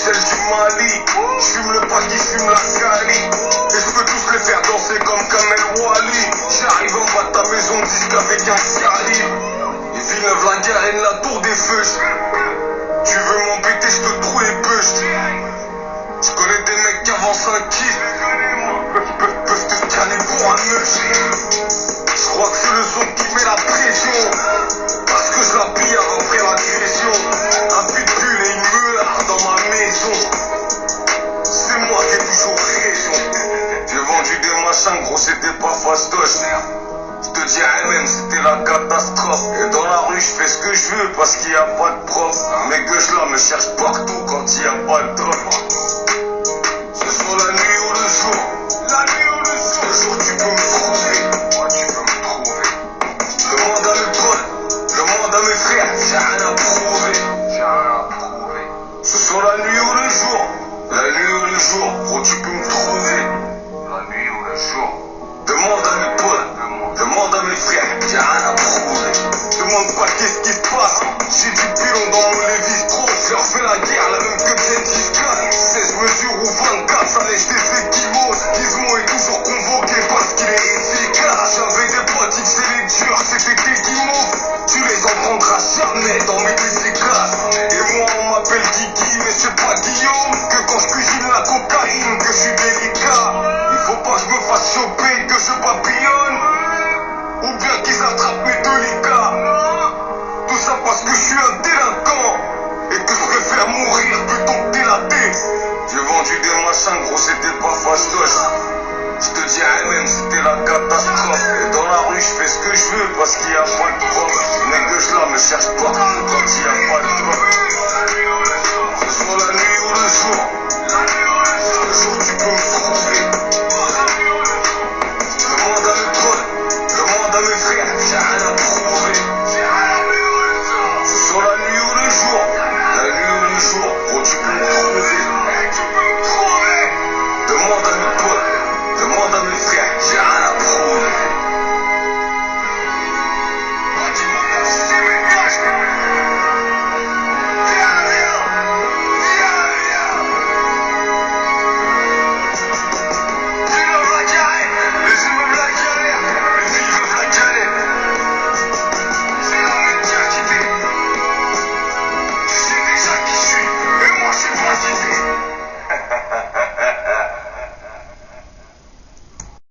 Celle du Mali, j'fume le pack qui fume la Cali. Et je peux tous les faire danser comme Kamel Wally. J'arrive en bas de ta maison, disque avec un calibre. Et Villeneuve la Garenne, la tour des feux. Tu veux m'embêter, je te trouve les bûches. Je connais des mecs qui avancent un kill. Peuvent te scanner pour un meuf. Je crois que c'est le son qui met la pression. Parce que je la pille après l'agression. Un pitbull et une meule dans ma maison. C'est moi qui ai toujours raison. J'ai vendu des machins, gros, c'était pas fastoche. Je te dirais même, c'était la catastrophe. Et dans la rue, je fais ce que je veux parce qu'il y a pas de prof. Mes gueuches là me cherchent partout quand il y a pas de drop. Ce soit la nuit ou le jour. La nuit ou le jour. Le jour, tu peux me trouver. Moi, tu peux me trouver. Demande à mes potes, demande à mes frères. J'ai rien à prouver. J'ai rien à prouver. Ce soit la nuit ou le jour. La nuit ou le jour, gros, tu peux me trouver. La nuit ou le jour. Demande à mes potes, demande à mes frères, j'ai rien à prouver. Demande pas qu'est-ce qui se passe. J'ai du pilon dans mon Lévis trop. Je leur fais la guerre, la même que Gengis Khan. 16 mesures ou 24, ça laisse des